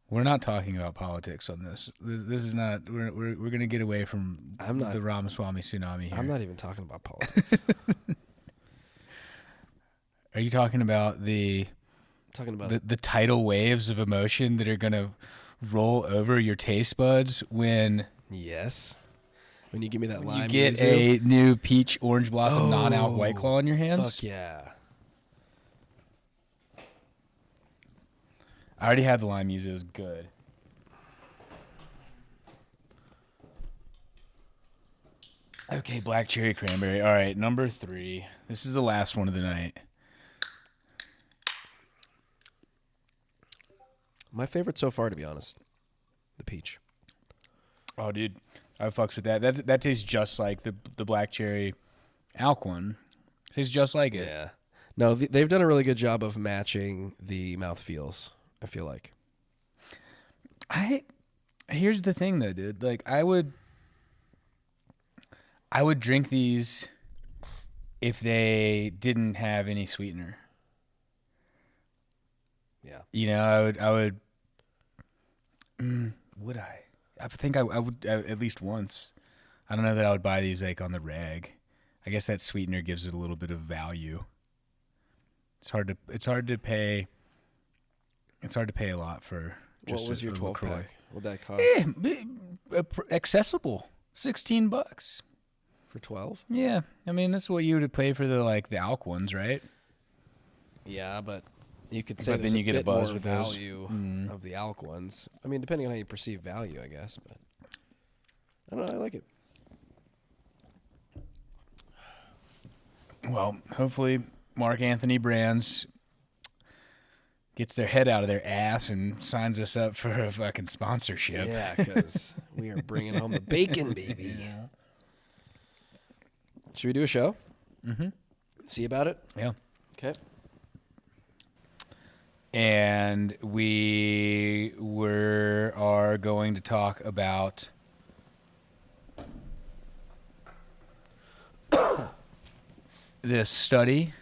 We're not talking about politics on this. This is not. We're going to get away from the Ramaswamy tsunami here. I'm not even talking about politics. Are you talking about the tidal waves of emotion that are going to roll over your taste buds when Yes. When you give me that you lime get yuzu? a new peach orange blossom non-out White Claw in your hands? Fuck yeah. I already had the lime yuzu. It was good. Okay, black cherry cranberry. All right, number 3. This is the last one of the night. My favorite so far, to be honest. The peach. Oh, dude, I fucks with that. That tastes just like the black cherry alk one. Tastes just like it. Yeah. No, they've done a really good job of matching the mouthfeels, I feel like. Here's the thing, though, dude. Like, I would drink these if they didn't have any sweetener. Yeah. You know, I would. Would I? I think I would at least once. I don't know that I would buy these like on the reg. I guess that sweetener gives it a little bit of value. It's hard to pay. It's hard to pay a lot for. Just what was your 12 LaCroix. pack? What'd that cost? Accessible, $16 For 12? Yeah, I mean that's what you would pay for the alk ones, right? Yeah, but you could say But there's then you get a bit buzz more with those. value of the alk ones. I mean, depending on how you perceive value, I guess. But I don't know. I like it. Well, hopefully Mark Anthony Brands gets their head out of their ass and signs us up for a fucking sponsorship. Yeah, because we are bringing home the bacon, baby. Yeah. Should we do a show? Mm-hmm. See about it? Yeah. Okay. And we are going to talk about this study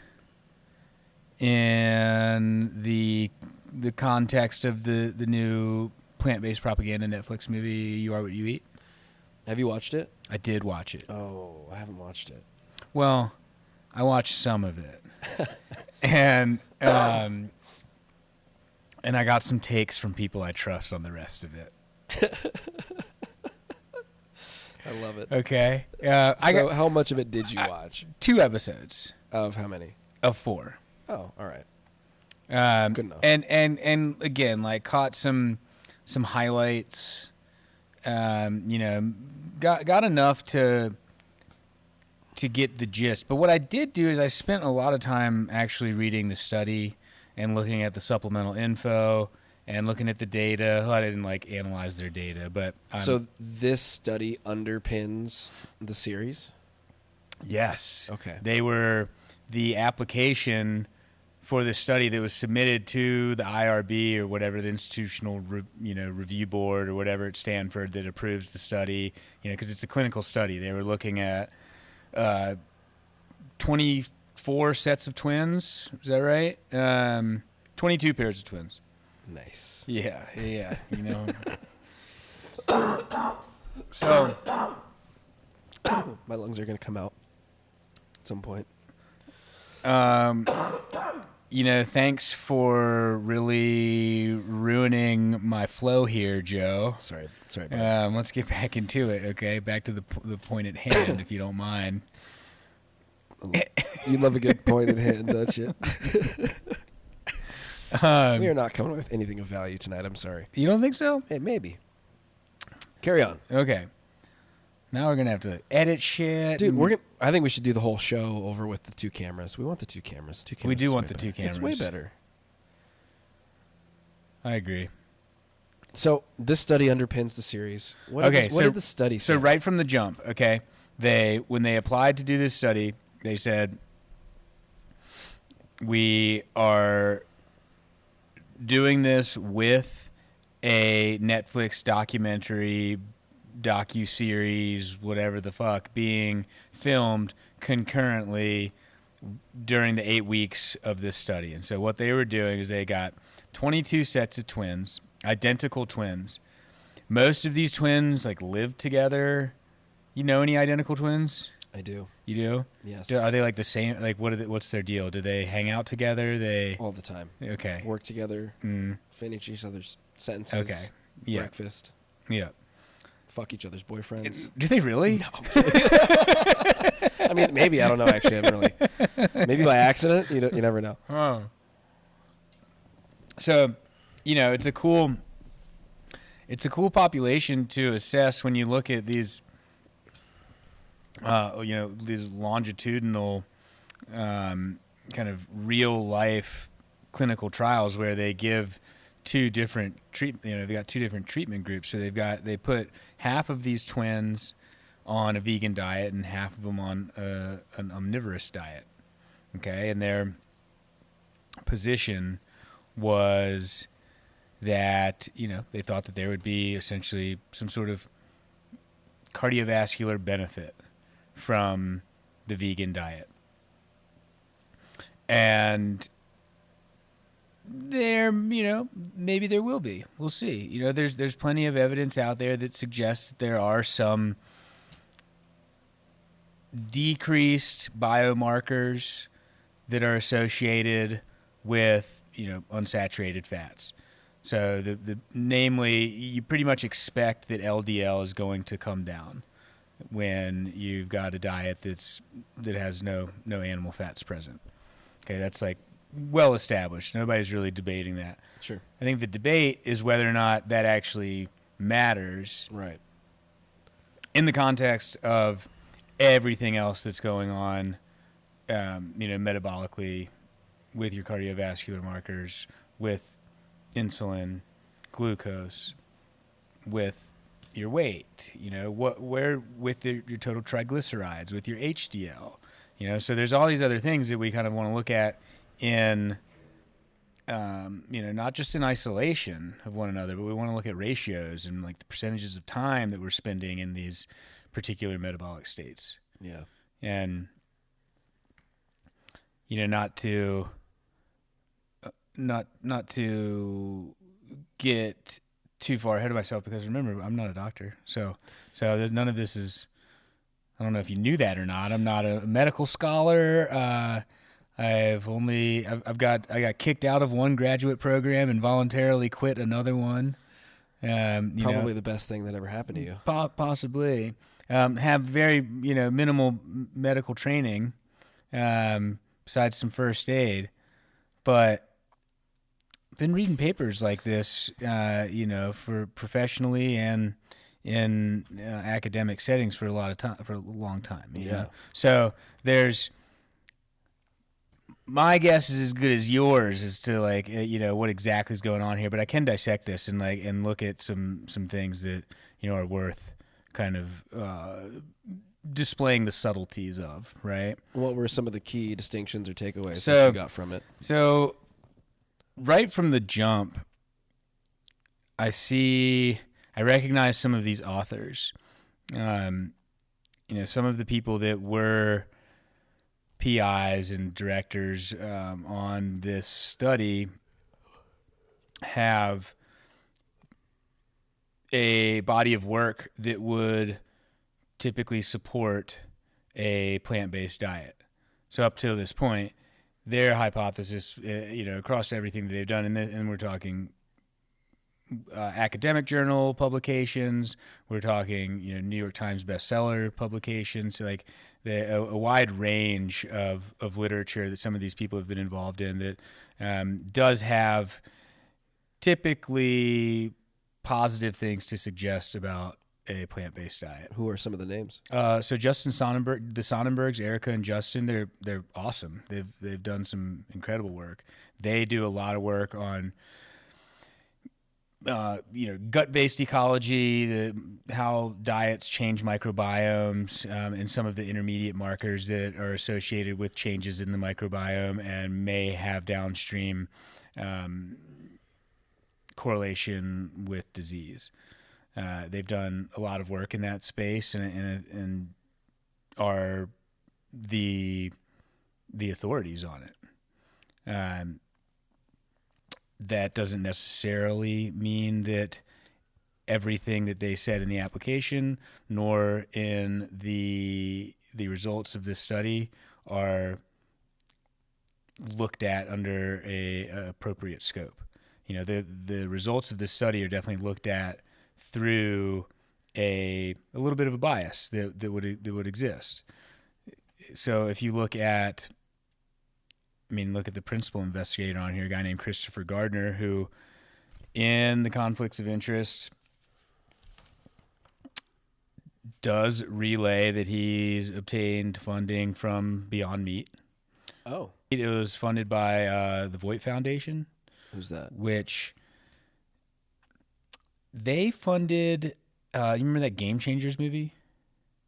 in the context of the new plant-based propaganda Netflix movie, You Are What You Eat. Have you watched it? I did watch it. Oh, I haven't watched it. Well, I watched some of it. and I got some takes from people I trust on the rest of it. I love it. Okay. How much of it did you watch? 2 episodes Of how many? of 4. Oh, all right. Good enough. And again, like caught some highlights. Got enough to get the gist. But what I did do is I spent a lot of time actually reading the study and looking at the supplemental info and looking at the data. Well, I didn't analyze their data, but So this study underpins the series? yes. Okay. They were the application for the study that was submitted to the IRB or whatever, the Institutional Review Board or whatever at Stanford that approves the study, because it's a clinical study. They were looking at 24 sets of twins. Is that right? 22 pairs of twins. Nice. Yeah. So, My lungs are going to come out at some point. thanks for really ruining my flow here, Joe. Sorry. Buddy. Let's get back into it, okay? Back to the point at hand, if you don't mind. You love a good point in hand, don't you? We are not coming with anything of value tonight. I'm sorry. You don't think so? Hey, maybe. Carry on. Okay. Now we're going to have to edit shit. Dude, I think we should do the whole show over with the 2 cameras. We want the 2 cameras. 2 cameras. We do is want way the better. 2 cameras. It's way better. I agree. So this study underpins the series. What did the study say? So right from the jump, okay, when they applied to do this study, they said, we are doing this with a Netflix docu-series, whatever the fuck, being filmed concurrently during the 8 weeks of this study. And so what they were doing is they got 22 sets of twins, Identical twins. Most of these twins like live together. You know any identical twins? I do. You do? Yes. Are they like the same? Like what's their deal? Do they hang out together? They All the time. okay. Work together. Finish each other's sentences. Okay. Yeah. Breakfast. Yeah. Fuck each other's boyfriends. Do they really? No. I mean, maybe. I don't know, actually. I haven't really. Maybe by accident. You never know. Oh. So, it's a cool population to assess when you look at these, these longitudinal, kind of real life clinical trials where they give two different they got two different treatment groups. So they put half of these twins on a vegan diet and half of them on an omnivorous diet. Okay. And their position was that, they thought that there would be essentially some sort of cardiovascular benefit from the vegan diet. And maybe there will be. We'll see. There's plenty of evidence out there that suggests that there are some decreased biomarkers that are associated with, unsaturated fats. So namely, you pretty much expect that LDL is going to come down when you've got a diet that has no animal fats present. Okay, that's like well established. Nobody's really debating that. Sure. I think the debate is whether or not that actually matters. Right. In the context of everything else that's going on, metabolically, with your cardiovascular markers, with insulin, glucose, with your weight, with your total triglycerides, with your HDL, so there's all these other things that we kind of want to look at in, not just in isolation of one another, but we want to look at ratios and like the percentages of time that we're spending in these particular metabolic states. Yeah. And, not to get too far ahead of myself, because remember, I'm not a doctor. So there's none of this is, I don't know if you knew that or not. I'm not a medical scholar. I got kicked out of one graduate program and voluntarily quit another one. Probably the best thing that ever happened to you. Possibly. Have very, minimal medical training, besides some first aid, but been reading papers like this, for professionally and in academic settings for a long time. You know? So there's, my guess is as good as yours as to what exactly is going on here, but I can dissect this and look at some things that, are worth kind of, displaying the subtleties of, right? What were some of the key distinctions or takeaways that you got from it? So right from the jump, I recognize some of these authors. Some of the people that were PIs and directors on this study have a body of work that would typically support a plant-based diet. So up to this point, their hypothesis, across everything that they've done, and we're talking academic journal publications, we're talking, New York Times bestseller publications, so a wide range of literature that some of these people have been involved in that does have typically positive things to suggest about a plant-based diet. Who are some of the names? So Justin Sonnenberg, the Sonnenbergs, Erica and Justin, they're awesome. They've done some incredible work. They do a lot of work on gut-based ecology, how diets change microbiomes, and some of the intermediate markers that are associated with changes in the microbiome and may have downstream correlation with disease. They've done a lot of work in that space and are the authorities on it. that doesn't necessarily mean that everything that they said in the application nor in the results of this study are looked at under a appropriate scope. The results of this study are definitely looked at through a little bit of a bias that would exist. So if you look at the principal investigator on here, a guy named Christopher Gardner, who in the conflicts of interest does relay that he's obtained funding from Beyond Meat. Oh. It was funded by the Voight Foundation. Who's that? Which they funded, you remember that Game Changers movie?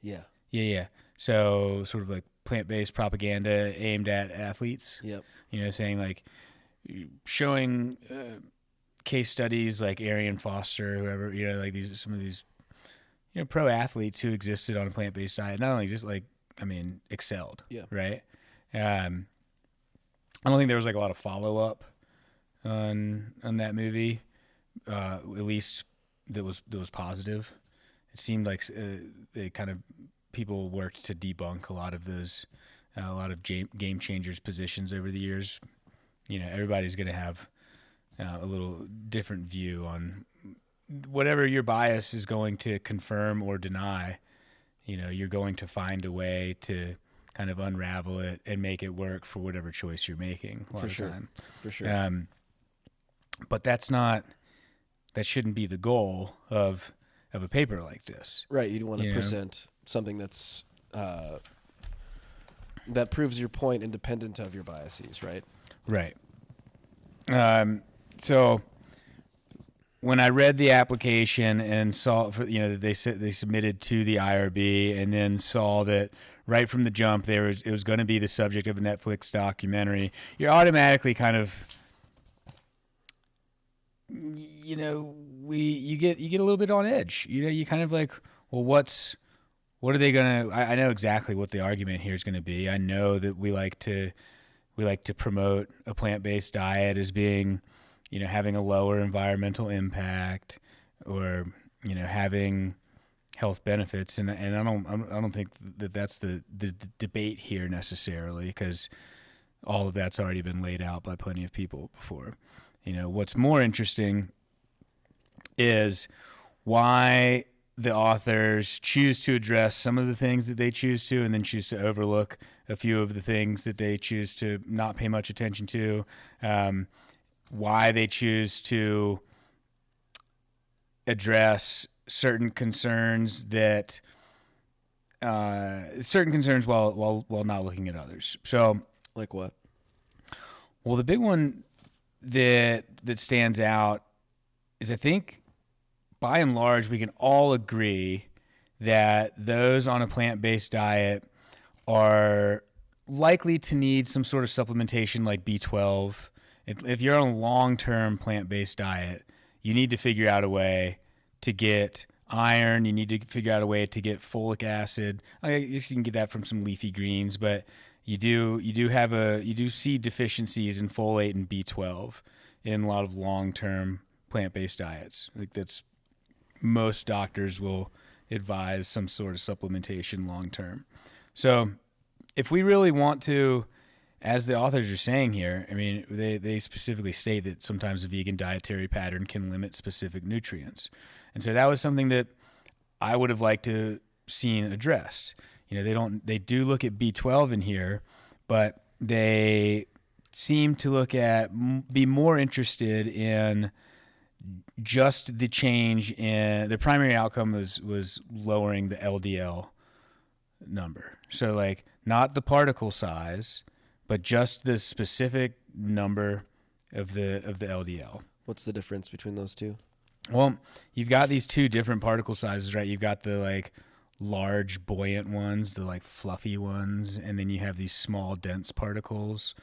Yeah. Yeah. So sort of like plant-based propaganda aimed at athletes. Yep. Saying like showing case studies like Arian Foster, whoever, like some of these pro athletes who existed on a plant-based diet, not only excelled. Yeah. Right. I don't think there was like a lot of follow-up on that movie, at least that was positive. It seemed like they kind of people worked to debunk a lot of those, a lot of game changers positions over the years. Everybody's going to have a little different view on whatever your bias is going to confirm or deny. You're going to find a way to kind of unravel it and make it work for whatever choice you're making a lot of time. For sure. But that shouldn't be the goal of a paper like this. Right. You'd want to present something that's that proves your point independent of your biases, right? Right. So when I read the application and saw, that they submitted to the IRB, and then saw that right from the jump it was going to be the subject of a Netflix documentary, you're automatically kind of, you get a little bit on edge. You kind of like, well, what are they going to? I know exactly what the argument here is going to be. I know that we like to promote a plant-based diet as being, having a lower environmental impact, or having health benefits, and I don't think that that's the debate here necessarily, because all of that's already been laid out by plenty of people before. What's more interesting is why the authors choose to address some of the things that they choose to, and then choose to overlook a few of the things that they choose to not pay much attention to. Why they choose to address certain concerns while not looking at others. So, like what? Well, the big one that stands out is, I think, by and large, we can all agree that those on a plant-based diet are likely to need some sort of supplementation like B12. If you're on a long-term plant-based diet, you need to figure out a way to get iron. You need to figure out a way to get folic acid. I guess you can get that from some leafy greens, but you do see deficiencies in folate and B12 in a lot of long-term plant-based diets. I think that's most doctors will advise some sort of supplementation long-term. So if we really want to, as the authors are saying here, they specifically state that sometimes a vegan dietary pattern can limit specific nutrients. And so that was something that I would have liked to seen addressed. They do look at B12 in here, but they seem to be more interested in just the change in the primary outcome was lowering the LDL number. So like not the particle size, but just the specific number of the LDL. What's the difference between those two? Well, you've got these two different particle sizes, right? You've got the like large buoyant ones, the like fluffy ones, and then you have these small dense particles.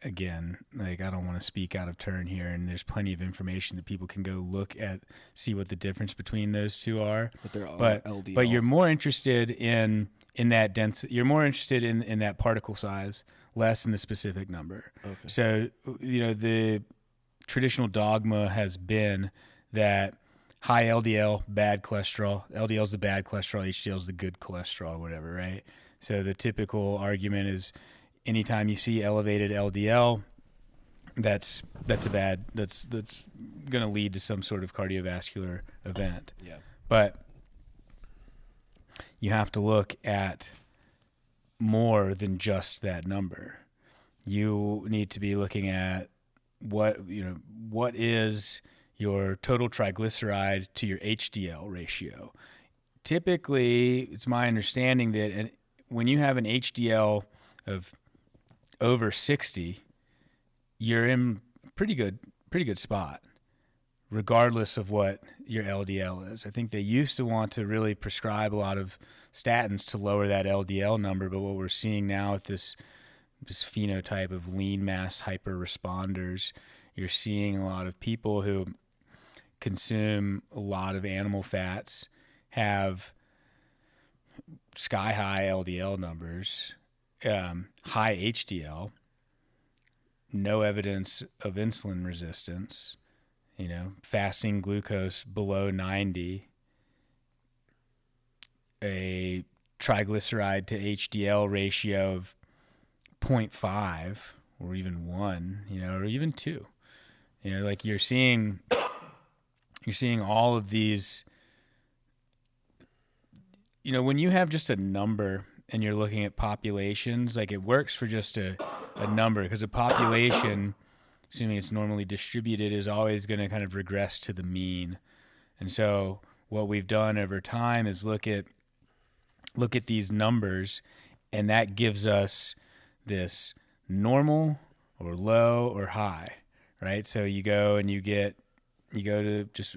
Again, like I don't want to speak out of turn here, and there's plenty of information that people can go look at, see what the difference between those two are. But they're all LDL. But you're more interested in that dense. You're more interested in that particle size, less than the specific number. Okay. So, the traditional dogma has been that high LDL, bad cholesterol, LDL is the bad cholesterol, HDL is the good cholesterol, or whatever, right? So the typical argument is anytime you see elevated LDL, that's going to lead to some sort of cardiovascular event. Yeah. But you have to look at more than just that number. You need to be looking at what is your total triglyceride to your HDL ratio. Typically, it's my understanding that when you have an HDL of over 60, you're in pretty good spot, regardless of what your LDL is. I think they used to want to really prescribe a lot of statins to lower that LDL number, but what we're seeing now with this phenotype of lean mass hyper responders, you're seeing a lot of people who consume a lot of animal fats have sky high LDL numbers, high HDL, no evidence of insulin resistance, fasting glucose below 90, a triglyceride to HDL ratio of 0.5 or even 1, or even 2. Like you're seeing all of these, when you have just a number and you're looking at populations, like it works for just a number, because a population, assuming it's normally distributed, is always going to kind of regress to the mean. And so what we've done over time is look at these numbers, and that gives us this normal or low or high, right? So you go to just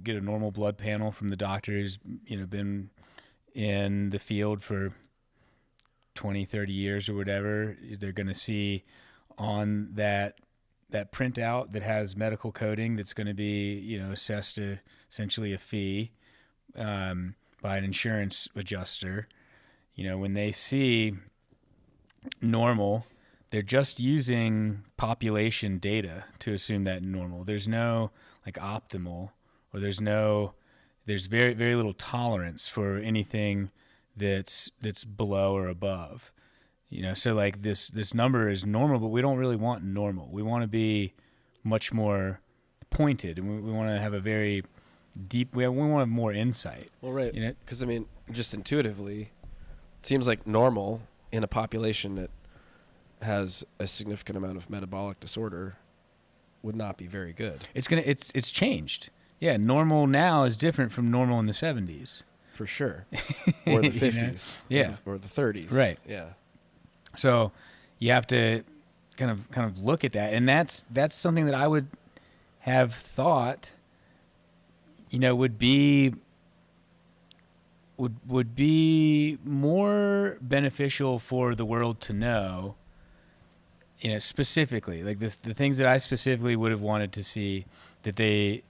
get a normal blood panel from the doctor who's been in the field for 20, 30 years or whatever. They're going to see on that printout that has medical coding that's going to be assessed to essentially a fee by an insurance adjuster. When they see normal, they're just using population data to assume that normal. There's no like optimal, or there's very, very little tolerance for anything that's below or above. So like this number is normal, but we don't really want normal. We want to be much more pointed, and we want to have a very deep, we want to have more insight. Well, right. Because just intuitively, it seems like normal in a population that has a significant amount of metabolic disorder would not be very good. It's changed. Yeah, normal now is different from normal in the 70s. For sure. Or the 50s. Yeah. Or the 30s. Right. Yeah. So you have to kind of look at that, and that's something that I would have thought would be more beneficial for the world to know, specifically, like the things that I specifically would have wanted to see that they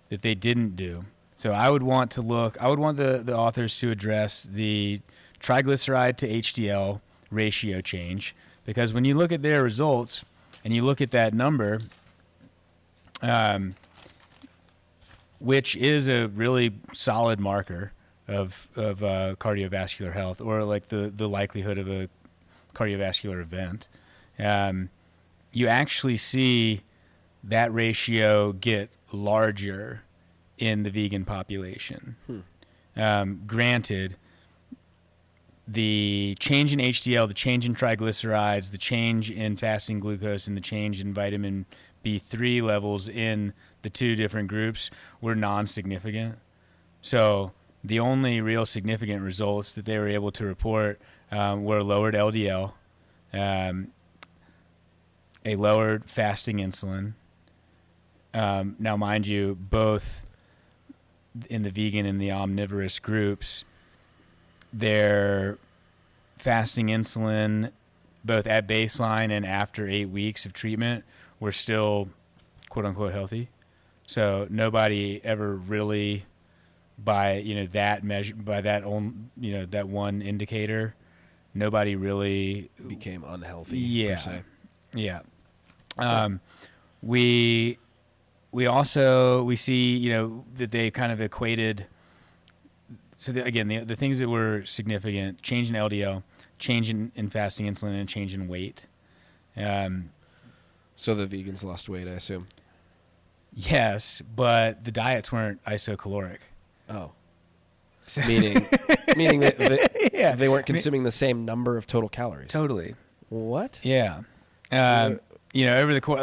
didn't do. So I would want the authors to address the triglyceride to HDL ratio change, because when you look at their results and you look at that number, which is a really solid marker of cardiovascular health, or like the likelihood of a cardiovascular event, you actually see that ratio get larger in the vegan population. Granted, the change in HDL, the change in triglycerides, the change in fasting glucose, and the change in vitamin B3 levels in the two different groups were non-significant. So the only real significant results that they were able to report were lowered LDL, a lowered fasting insulin. Now, mind you, both in the vegan and the omnivorous groups, their fasting insulin, both at baseline and after 8 weeks of treatment, were still quote unquote healthy. So nobody ever really, by that measure, by that that one indicator, Nobody really became unhealthy. Yeah. Per se. Yeah. We see, that they kind of equated. So the things that were significant: change in LDL, change in fasting insulin, and change in weight. So the vegans lost weight, I assume. Yes, but the diets weren't isocaloric. Oh. So Meaning that they weren't consuming the same number of total calories. Totally. What? Yeah. Over the course,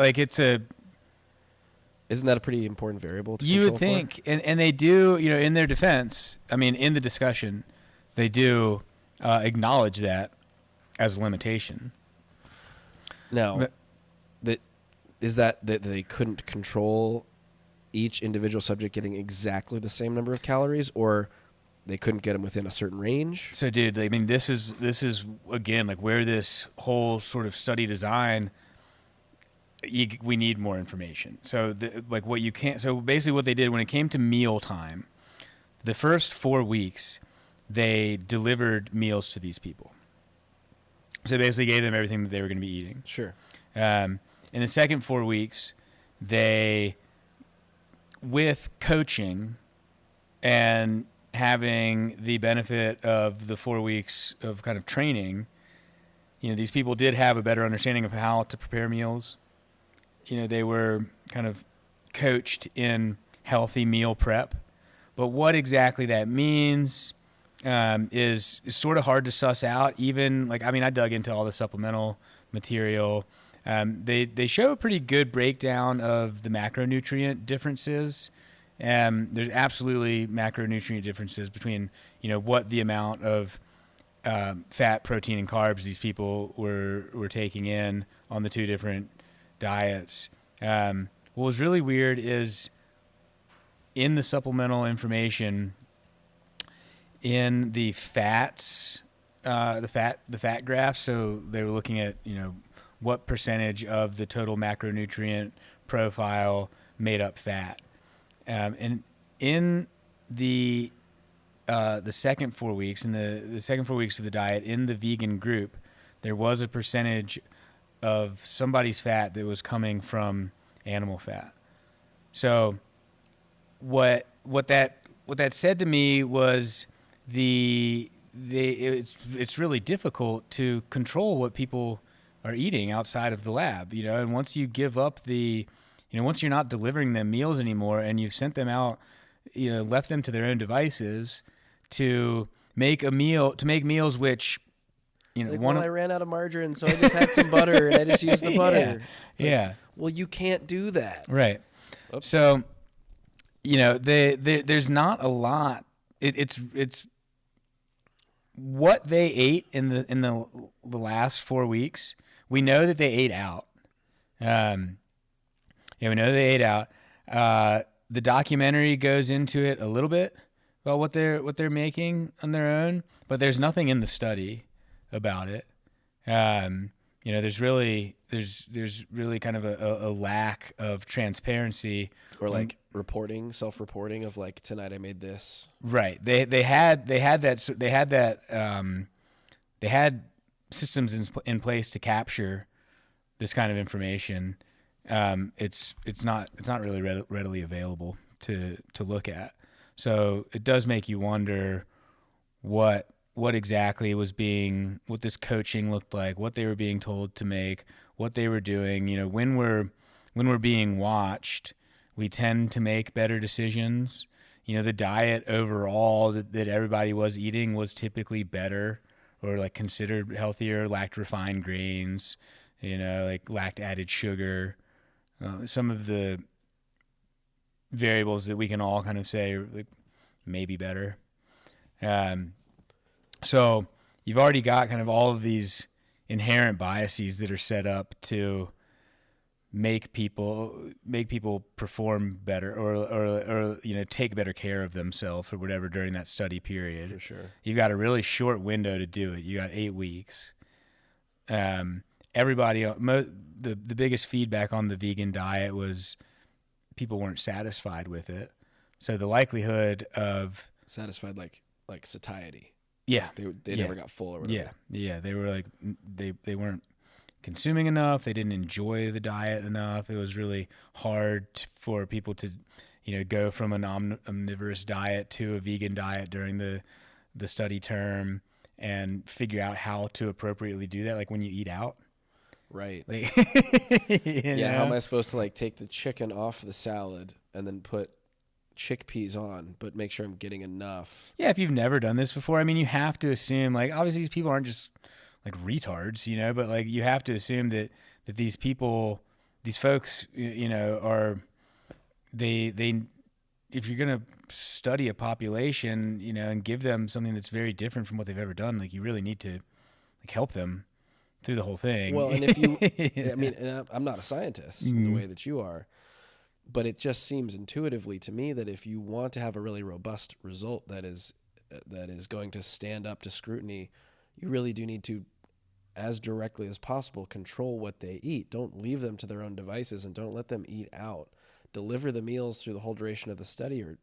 isn't that a pretty important variable to you control would think, and they do, in their defense, in the discussion, they do acknowledge that as a limitation. Now, is that they couldn't control each individual subject getting exactly the same number of calories, or they couldn't get them within a certain range? So, dude, this is again where this whole sort of study design. We need more information. So, what you can't. So basically, what they did when it came to meal time, the first 4 weeks, they delivered meals to these people. So they basically gave them everything that they were going to be eating. Sure. In the second 4 weeks, they, with coaching and having the benefit of the 4 weeks of kind of training, these people did have a better understanding of how to prepare meals. They were kind of coached in healthy meal prep. But what exactly that means is sort of hard to suss out. Even I dug into all the supplemental material. They show a pretty good breakdown of the macronutrient differences. There's absolutely macronutrient differences between what the amount of fat, protein, and carbs these people were taking in on the two different diets. What was really weird is in the supplemental information, in the fats, the fat graph. So they were looking at what percentage of the total macronutrient profile made up fat, and in the second 4 weeks, in the second 4 weeks of the diet, in the vegan group, there was a percentage of somebody's fat that was coming from animal fat. So what that said to me was it's really difficult to control what people are eating outside of the lab, and once you give up once you're not delivering them meals anymore and you've sent them out, left them to their own devices to make meals which I ran out of margarine, so I just had some butter and I just used the butter. Yeah. Well, you can't do that. Right. Oops. So, there's not a lot. It's what they ate in the last 4 weeks. We know that they ate out. We know they ate out. The documentary goes into it a little bit about what they're making on their own, but there's nothing in the study about it. There's really kind of a lack of transparency, or self-reporting of tonight I made this. Right. They had systems in place to capture this kind of information. It's not really readily available to look at. So it does make you wonder what exactly what this coaching looked like, what they were being told to make, what they were doing. When we're being watched, we tend to make better decisions. The diet overall that everybody was eating was typically better, or considered healthier, lacked refined grains, lacked added sugar. Some of the variables that we can all kind of say are maybe better. So you've already got kind of all of these inherent biases that are set up to make people perform better or take better care of themselves or whatever during that study period. For sure. You've got a really short window to do it. You got 8 weeks. Everybody, the biggest feedback on the vegan diet was people weren't satisfied with it. So the likelihood of satisfied like satiety. Yeah. They never got full or whatever. Yeah. They were like, they weren't consuming enough. They didn't enjoy the diet enough. It was really hard for people to, go from an omnivorous diet to a vegan diet during the study term and figure out how to appropriately do that. Like when you eat out. Right. Like, how am I supposed to like take the chicken off the salad and then put chickpeas on, but make sure I'm getting enough? Yeah. If you've never done this before, I mean, you have to assume like, obviously these people aren't just like retards, but like you have to assume that these people, these folks, are they if you're going to study a population, and give them something that's very different from what they've ever done, like you really need to like help them through the whole thing. Well, and if you, I mean, and I'm not a scientist in the way that you are, but it just seems intuitively to me that if you want to have a really robust result that is going to stand up to scrutiny, you really do need to, as directly as possible, control what they eat. Don't leave them to their own devices and don't let them eat out. Deliver the meals through the whole duration of the study or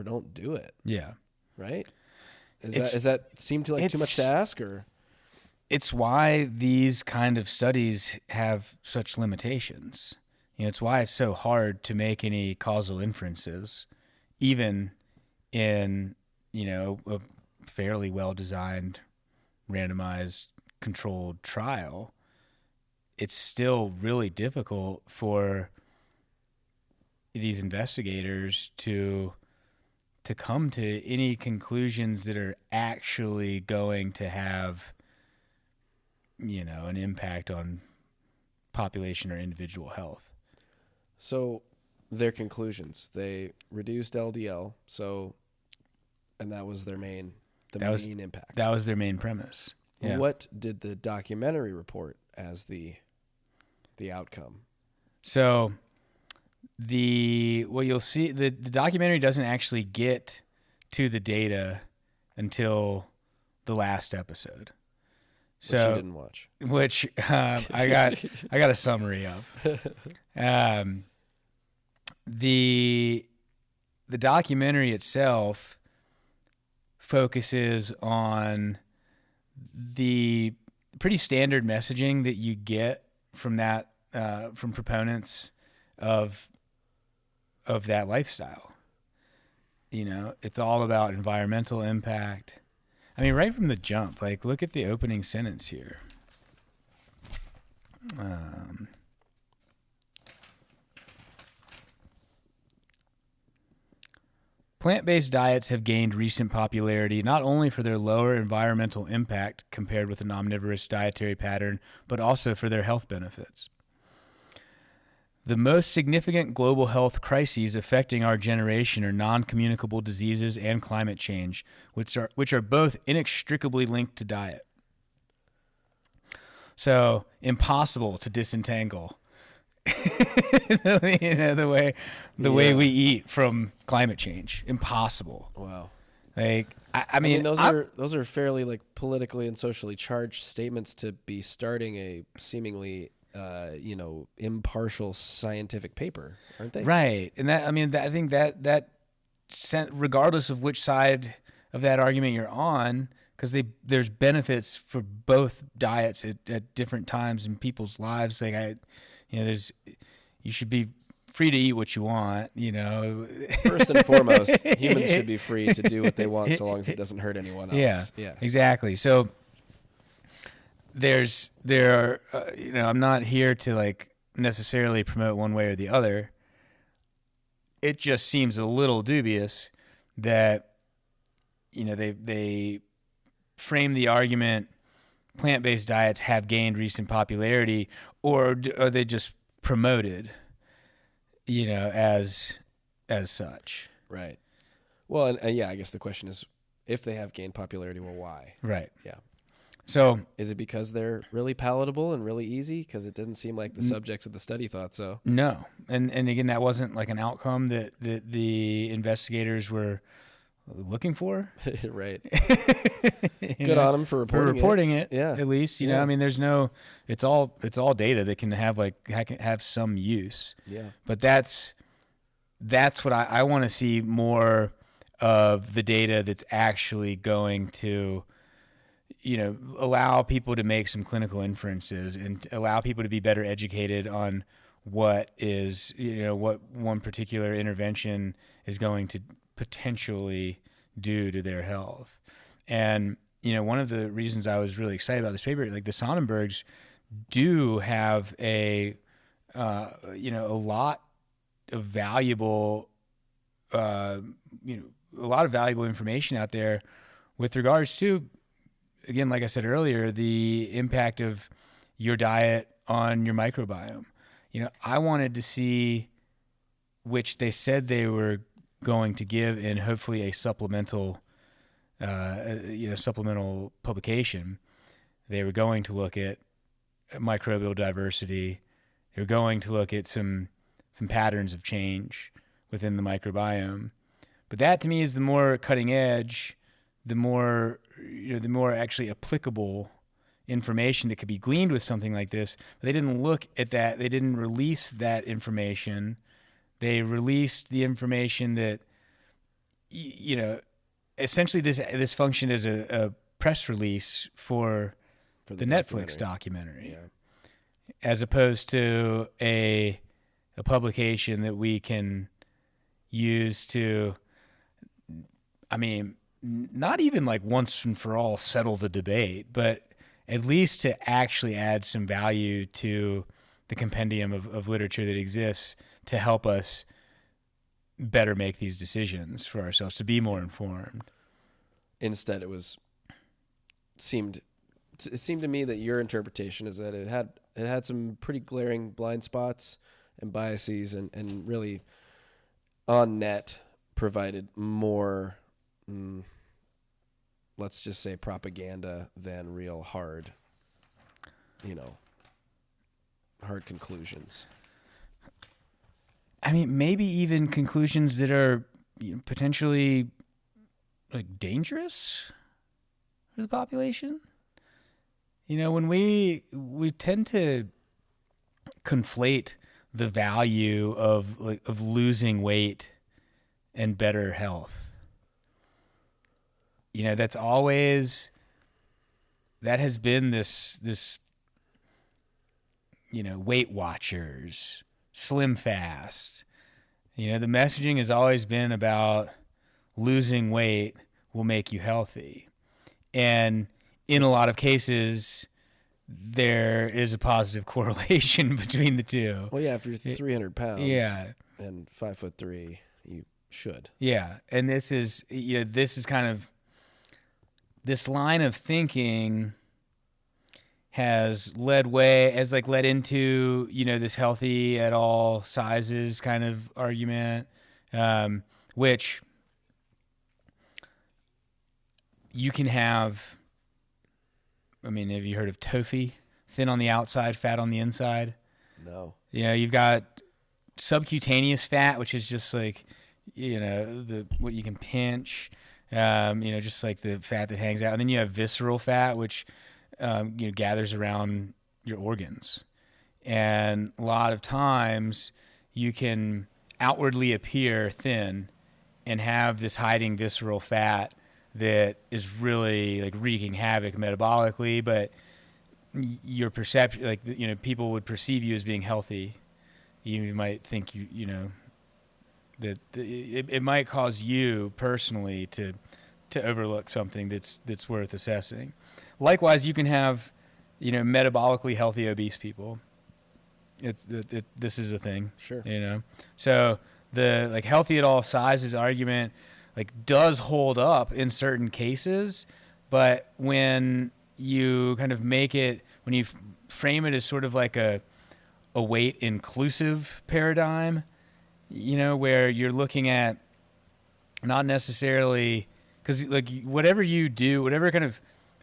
don't do it. Yeah. Right? Does that seem to like too much to ask, or? It's why these kind of studies have such limitations. It's why it's so hard to make any causal inferences, even in, a fairly well-designed, randomized, controlled trial. It's still really difficult for these investigators to come to any conclusions that are actually going to have an impact on population or individual health. So their conclusions, they reduced LDL. And that was their main impact. That was their main premise. Yeah. What did the documentary report as the outcome? So you'll see the documentary doesn't actually get to the data until the last episode. So, which you didn't watch. Which I got a summary of. The documentary itself focuses on the pretty standard messaging that you get from from proponents of that lifestyle. It's all about environmental impact. I mean, right from the jump, like look at the opening sentence here. Plant-based diets have gained recent popularity not only for their lower environmental impact compared with an omnivorous dietary pattern, but also for their health benefits. The most significant global health crises affecting our generation are non-communicable diseases and climate change, which are both inextricably linked to diet. So, impossible to disentangle the way we eat from climate change. Impossible. Wow. Like I mean those are fairly like politically and socially charged statements to be starting a seemingly impartial scientific paper, aren't they? Right. And I think that regardless of which side of that argument you're on, because there's benefits for both diets at different times in people's lives. Like you should be free to eat what you want, First and foremost, humans should be free to do what they want so long as it doesn't hurt anyone else. Yeah. Exactly. So I'm not here to like necessarily promote one way or the other. It just seems a little dubious that, they frame the argument plant-based diets have gained recent popularity, or are they just promoted, as such? Right. Well, and I guess the question is, if they have gained popularity, well, why? Right. Yeah. So is it because they're really palatable and really easy? Because it didn't seem like the subjects of the study thought so. No. And again, that wasn't like an outcome that the investigators were looking for. Right. Good on them for reporting it. Yeah. At least, I mean, it's all data that can have some use. Yeah. But that's what I want to see more of the data that's actually going to, allow people to make some clinical inferences and to allow people to be better educated on what is, what one particular intervention is going to potentially do to their health. And, one of the reasons I was really excited about this paper, like the Sonnenbergs do have a lot of valuable, a lot of valuable information out there with regards to, again, like I said earlier, the impact of your diet on your microbiome. I wanted to see, which they said they were going to give in hopefully a supplemental publication. They were going to look at microbial diversity. They were going to look at some patterns of change within the microbiome. But that to me is the more cutting edge, the more actually applicable information that could be gleaned with something like this. But they didn't look at that. They didn't release that information. They released the information that, essentially this functioned as a press release for the Netflix documentary, as opposed to a publication that we can use to, not even like once and for all settle the debate, but at least to actually add some value to the compendium of literature that exists to help us better make these decisions for ourselves, to be more informed. Instead, it seemed to me that your interpretation is that it had some pretty glaring blind spots and biases, and really on net provided more, let's just say, propaganda than real hard conclusions. Maybe even conclusions that are potentially like dangerous for the population. When we tend to conflate the value of losing weight and better health. That has been this Weight Watchers, Slim Fast. The messaging has always been about losing weight will make you healthy. And in a lot of cases, there is a positive correlation between the two. Well, yeah, if you're 300 pounds and 5'3", you should. Yeah. And this is kind of, this line of thinking has led into, this healthy at all sizes kind of argument, which you can have. Have you heard of TOFI? Thin on the outside, fat on the inside? No. You've got subcutaneous fat, which is just like, what you can pinch, just like the fat that hangs out. And then you have visceral fat, which, gathers around your organs. And a lot of times you can outwardly appear thin and have this hiding visceral fat that is really like wreaking havoc metabolically, but your perception, people would perceive you as being healthy. You might think that it might cause you personally to overlook something that's worth assessing. Likewise, you can have, metabolically healthy obese people. This is a thing. Sure. So the healthy at all sizes argument does hold up in certain cases, but when you kind of when you frame it as sort of like a weight inclusive paradigm, where you're looking at not necessarily, because whatever you do,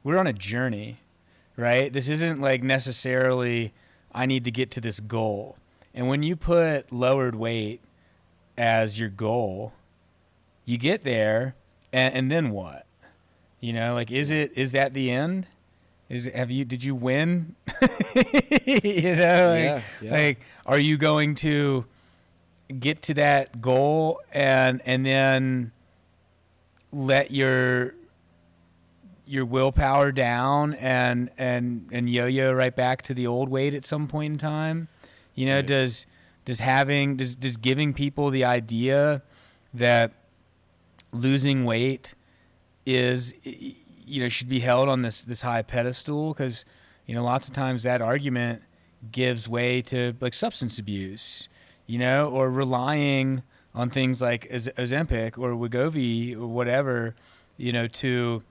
we're on a journey, right? This isn't necessarily I need to get to this goal. And when you put lowered weight as your goal, you get there, and then what? Is that the end? Did you win? Are you going to get to that goal and then let your willpower down and yo-yo right back to the old weight at some point in time? You know, Right. does giving people the idea that losing weight is, you know, should be held on this high pedestal? Because, you know, lots of times that argument gives way to like substance abuse, you know, or relying on things like Ozempic or Wegovy or whatever, you know, to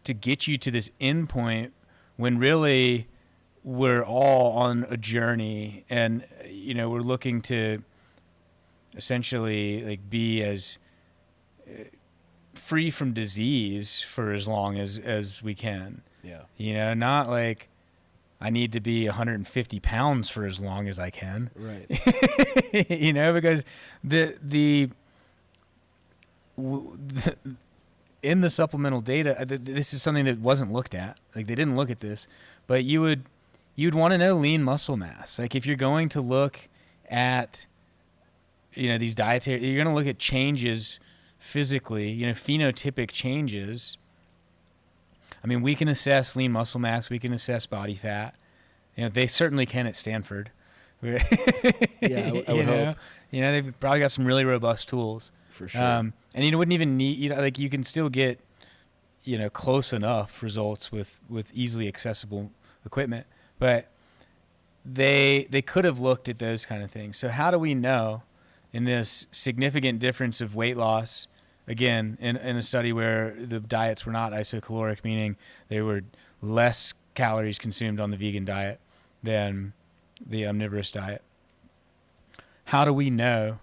get you to this end point when really we're all on a journey, and, you know, we're looking to essentially like be as free from disease for as long as we can. Yeah. You know, not like I need to be 150 pounds for as long as I can. Right. You know, because the in the supplemental data, this is something that wasn't looked at. Like, they didn't look at this, but you'd want to know lean muscle mass. Like, if you're going to look at, you know, these dietary, you're going to look at changes physically, you know, phenotypic changes. I mean, we can assess lean muscle mass. We can assess body fat. You know, they certainly can at Stanford. Yeah, I would hope. You know, they've probably got some really robust tools. For sure. And you wouldn't even need, you know, like you can still get, you know, close enough results with easily accessible equipment. But they could have looked at those kind of things. So how do we know in this significant difference of weight loss, again, in a study where the diets were not isocaloric, meaning they were less calories consumed on the vegan diet than the omnivorous diet? How do we know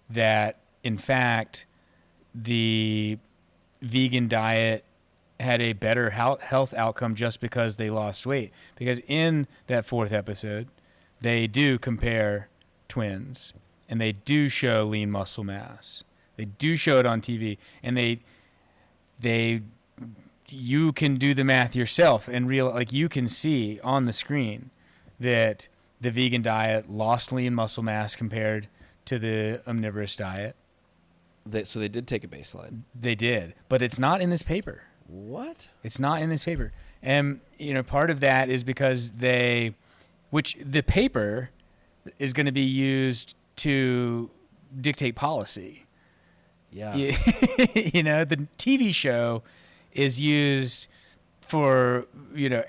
that, in fact, the vegan diet had a better health outcome just because they lost weight? Because in that 4th episode, they do compare twins, and they do show lean muscle mass. They do show it on TV, and you can do the math yourself and like you can see on the screen that the vegan diet lost lean muscle mass compared to the omnivorous diet. So they did take a baseline. They did, but it's not in this paper. What? It's not in this paper. And, you know, part of that is because the paper is going to be used to dictate policy. Yeah. You know, the TV show is used for, you know,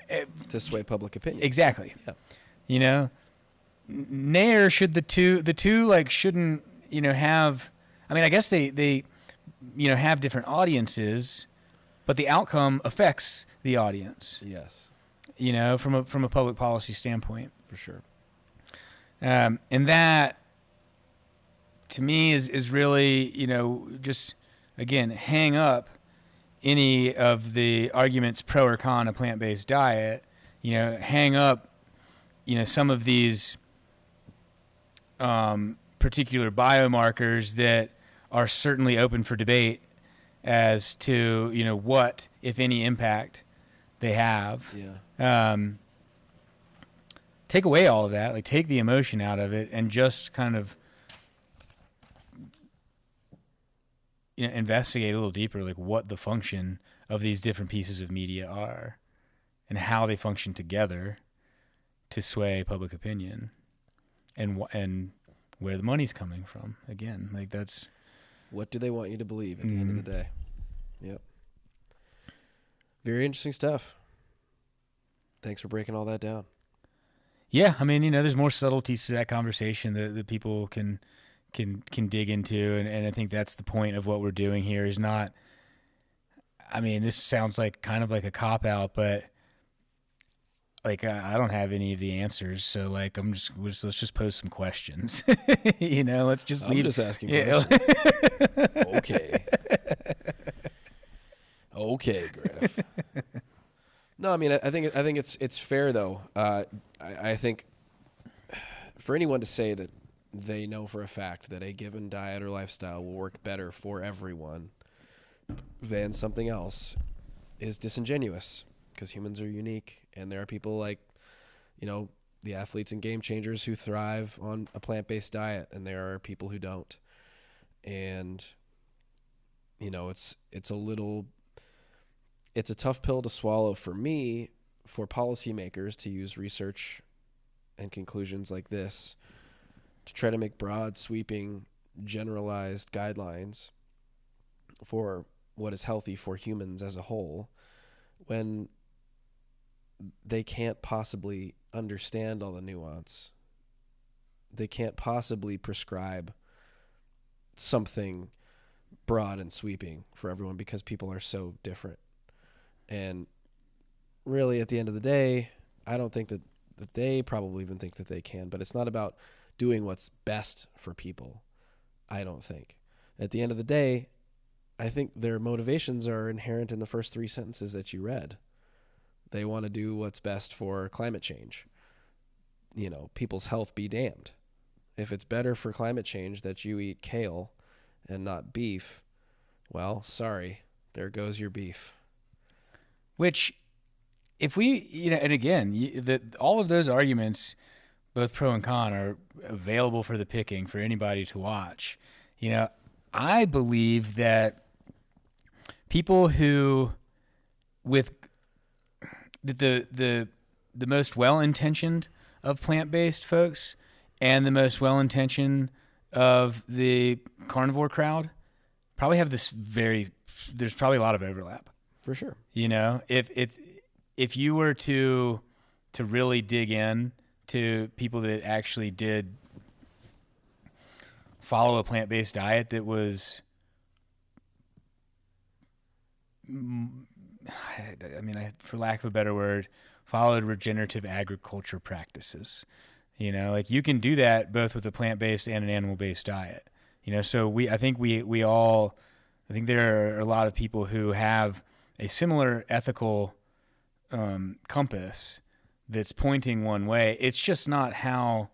To sway public opinion. Exactly. Yeah. You know, Nair should the two like shouldn't, you know, have, I mean, I guess they you know, have different audiences, but the outcome affects the audience. Yes. You know, from a public policy standpoint. For sure. And that, to me, is really, you know, just, again, hang up any of the arguments pro or con a plant-based diet. You know, hang up, you know, some of these particular biomarkers that are certainly open for debate as to, you know, what, if any, impact they have. Yeah. Take away all of that, like take the emotion out of it, and just kind of, you know, investigate a little deeper, like what the function of these different pieces of media are and how they function together to sway public opinion, and where the money's coming from. Again, like that's, what do they want you to believe at the end of the day? Yep. Very interesting stuff. Thanks for breaking all that down. Yeah, I mean, you know, there's more subtleties to that conversation that people can dig into, and I think that's the point of what we're doing here. Is not, I mean, this sounds like kind of like a cop out, but like I don't have any of the answers, so like let's just pose some questions. You know, let's just leave. I'm just asking questions. Okay. Okay, Griff. No, I mean, I think it's fair though. I think for anyone to say that they know for a fact that a given diet or lifestyle will work better for everyone than something else is disingenuous, because humans are unique, and there are people like, you know, the athletes and game changers who thrive on a plant-based diet, and there are people who don't. And, it's a tough pill to swallow for me, for policymakers to use research and conclusions like this to try to make broad, sweeping, generalized guidelines for what is healthy for humans as a whole, when they can't possibly understand all the nuance. They can't possibly prescribe something broad and sweeping for everyone because people are so different. And really, at the end of the day, I don't think that they probably even think that they can, but it's not about doing what's best for people, I don't think. At the end of the day, I think their motivations are inherent in the first 3 sentences that you read. They want to do what's best for climate change. People's health be damned. If it's better for climate change that you eat kale and not beef, well, sorry, there goes your beef. Which, if we, and again, all of those arguments, both pro and con, are available for the picking for anybody to watch. I believe that people who, with the most well-intentioned of plant-based folks and the most well-intentioned of the carnivore crowd probably have there's probably a lot of overlap. For sure. If you were to really dig in to people that actually did follow a plant-based diet that was, for lack of a better word, followed regenerative agriculture practices. You can do that both with a plant-based and an animal-based diet. So I think there are a lot of people who have a similar ethical compass that's pointing one way. It's just not how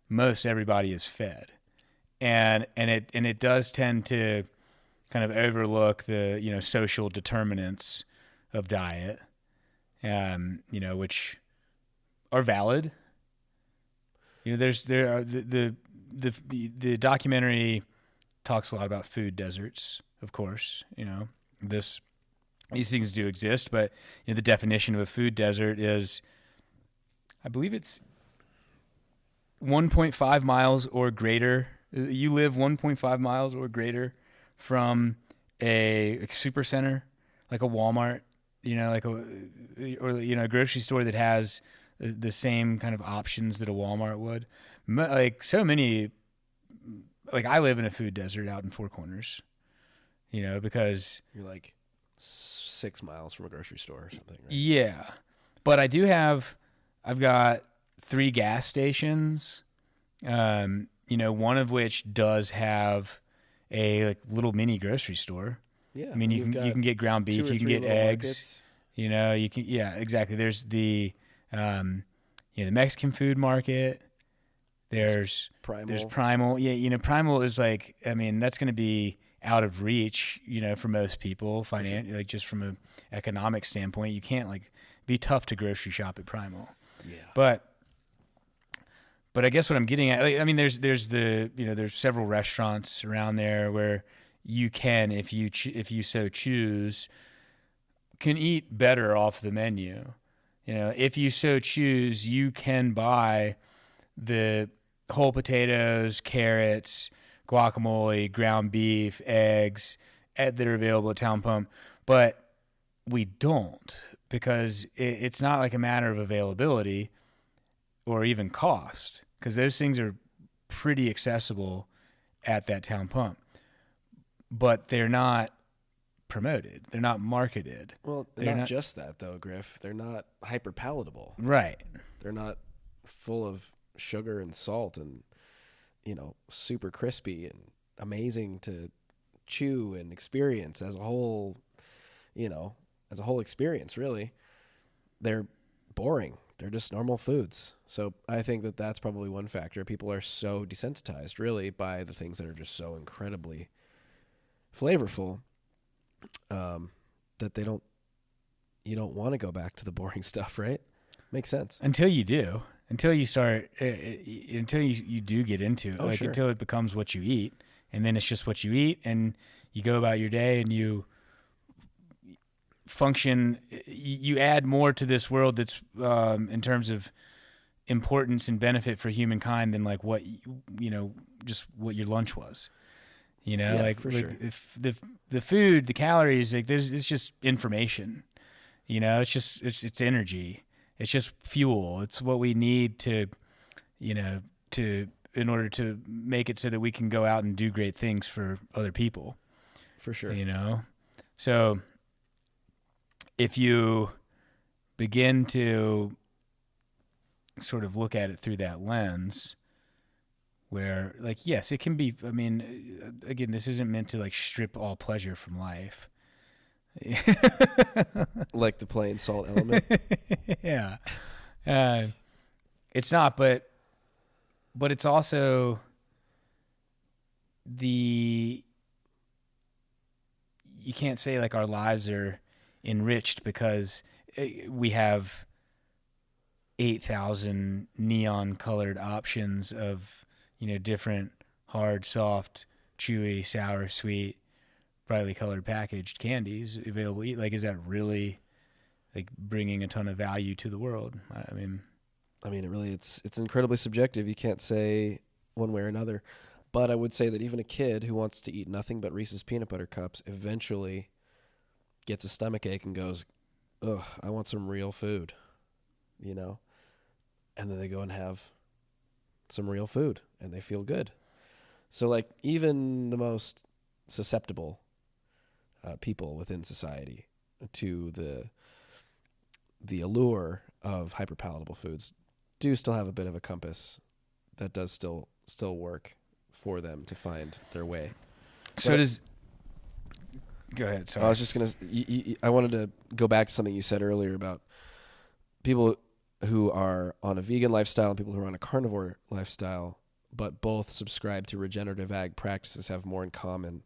most everybody is fed, and it does tend to kind of overlook the social determinants of diet, which are valid. The documentary talks a lot about food deserts, of course. These things do exist, but the definition of a food desert is, I believe it's 1.5 miles or greater. You live 1.5 miles or greater from a super center, like a Walmart, a grocery store that has the same kind of options that a Walmart would. I live in a food desert out in Four Corners, because you're like 6 miles from a grocery store or something, right? Yeah. But I've got 3 gas stations, one of which does have a little mini grocery store. Yeah. You can get ground beef, you can get eggs, markets. Exactly. There's the Mexican food market. There's Primal. Yeah. Primal is that's going to be out of reach, for most people, sure. Just from an economic standpoint. You can't be tough to grocery shop at Primal. Yeah. But I guess what I'm getting at, there's several restaurants around there where you can, if you so choose, can eat better off the menu. If you so choose, you can buy the whole potatoes, carrots, guacamole, ground beef, eggs that are available at Town Pump. But we don't, because it's not a matter of availability or even cost, because those things are pretty accessible at that Town Pump. But they're not promoted. They're not marketed. Well, they're not just that, though, Griff. They're not hyper palatable. Right. They're not full of sugar and salt and, super crispy and amazing to chew and experience as a whole, experience, really. They're boring. They're just normal foods. So I think that that's probably one factor. People are so desensitized, really, by the things that are just so incredibly flavorful, that you don't want to go back to the boring stuff, right? Makes sense. Until you do. Until you start, until you do get into it, sure. Until it becomes what you eat, and then it's just what you eat, and you go about your day, and you function. You add more to this world that's in terms of importance and benefit for humankind than like what just what your lunch was. For sure. If the food, the calories, like it's just information. It's energy. It's just fuel. It's what we need to in order to make it so that we can go out and do great things for other people. For sure. So if you begin to sort of look at it through that lens, where like, yes, it can be, I mean, again, this isn't meant to like strip all pleasure from life. Like the plain salt element. Yeah. It's not, but it's also you can't say like our lives are enriched because we have 8,000 neon colored options of, different hard, soft, chewy, sour, sweet, brightly colored packaged candies available. Like, is that really like bringing a ton of value to the world? I mean, it really, it's incredibly subjective. You can't say one way or another. But I would say that even a kid who wants to eat nothing but Reese's peanut butter cups eventually gets a stomach ache and goes, ugh, I want some real food, And then they go and have some real food and they feel good. So like even the most susceptible people within society to the allure of hyperpalatable foods do still have a bit of a compass that does still work for them to find their way. So go ahead. Sorry. I was just I wanted to go back to something you said earlier about people who are on a vegan lifestyle and people who are on a carnivore lifestyle, but both subscribe to regenerative ag practices have more in common.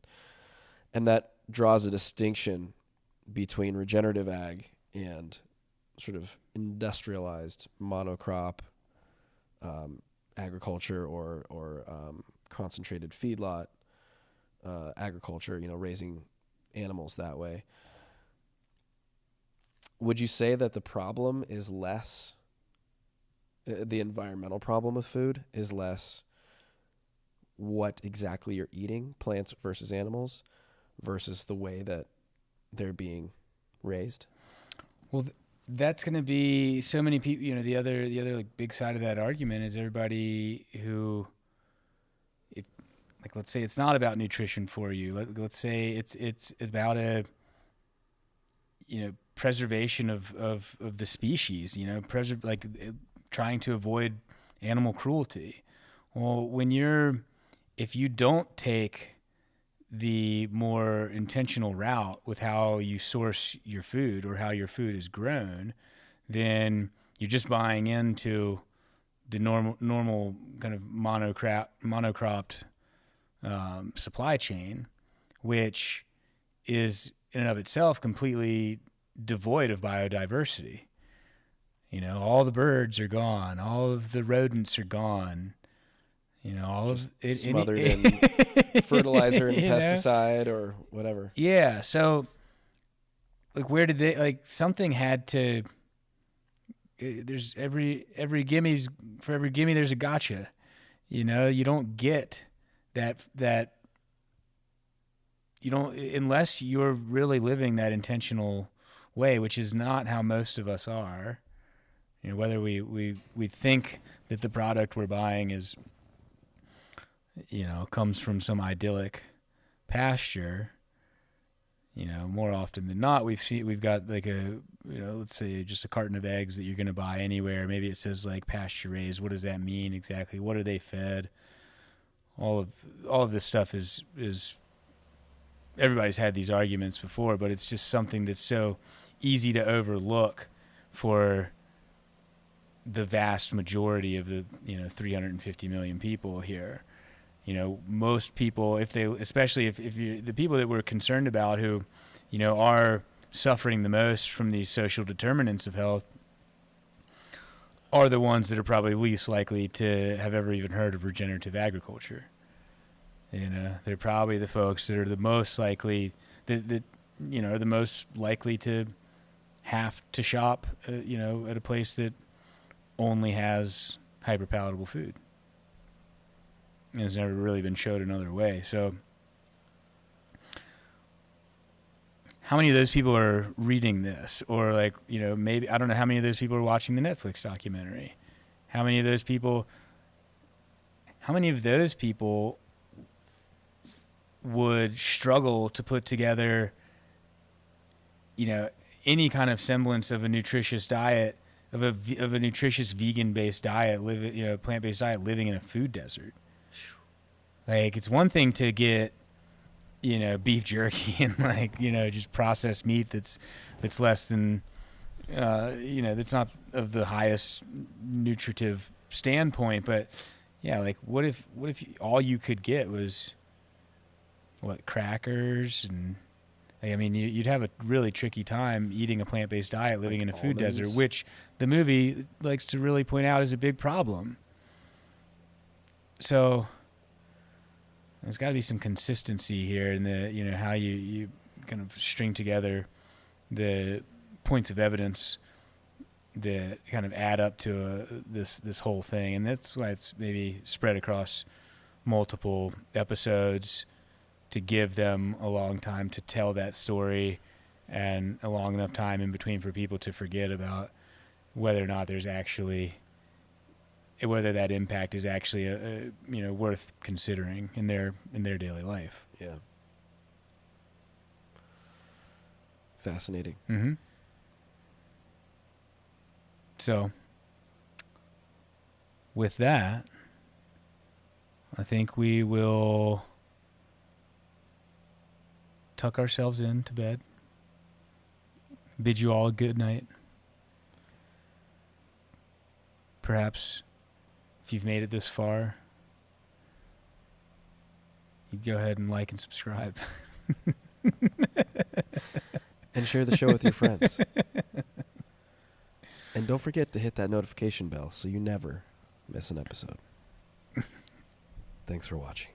And that draws a distinction between regenerative ag and sort of industrialized monocrop agriculture or concentrated feedlot agriculture, raising animals that way. Would you say that the problem is less, the environmental problem with food is less what exactly you're eating, plants versus animals, versus the way that they're being raised? Well, that's going to be so many people. The other like big side of that argument is everybody who, like, let's say it's not about nutrition for you. Let's say it's about a preservation of the species. Trying to avoid animal cruelty. Well, if you don't take the more intentional route with how you source your food or how your food is grown, then you're just buying into the normal kind of monocropped supply chain, which is in and of itself completely devoid of biodiversity. All the birds are gone, all of the rodents are gone. All just of it smothered in fertilizer and pesticide or whatever. Yeah. So, like, where did they something had to? There's every gimmy's for every gimme there's a gotcha. You don't get that. You don't unless you're really living that intentional way, which is not how most of us are. Whether we think that the product we're buying is, comes from some idyllic pasture, more often than not, we've got like let's say just a carton of eggs that you're going to buy anywhere. Maybe it says like pasture raised. What does that mean exactly? What are they fed? All of this stuff is everybody's had these arguments before, but it's just something that's so easy to overlook for the vast majority of the 350 million people here. Most people, especially if you're the people that we're concerned about who are suffering the most from these social determinants of health, are the ones that are probably least likely to have ever even heard of regenerative agriculture. They're probably the folks that are the most likely that are the most likely to have to shop, at a place that only has hyper-palatable food. And it's never really been showed another way. So how many of those people are reading this? Or maybe, I don't know how many of those people are watching the Netflix documentary. How many of those people would struggle to put together, any kind of semblance of a nutritious diet, of a nutritious vegan-based diet, plant-based diet, living in a food desert? Like, it's one thing to get, beef jerky and just processed meat that's less than, that's not of the highest nutritive standpoint. But yeah, what if all you could get was crackers and you'd have a really tricky time eating a plant-based diet, living in a food desert, which the movie likes to really point out is a big problem. So there's got to be some consistency here in the, how you kind of string together the points of evidence that kind of add up to this whole thing. And that's why it's maybe spread across multiple episodes, to give them a long time to tell that story, and a long enough time in between for people to forget about whether or not there's actually, whether that impact is actually worth considering in their daily life. Yeah. Fascinating. Mm-hmm. So with that, I think we will tuck ourselves into bed. Bid you all a good night. Perhaps if you've made it this far, you'd go ahead and like and subscribe. And share the show with your friends. And don't forget to hit that notification bell so you never miss an episode. Thanks for watching.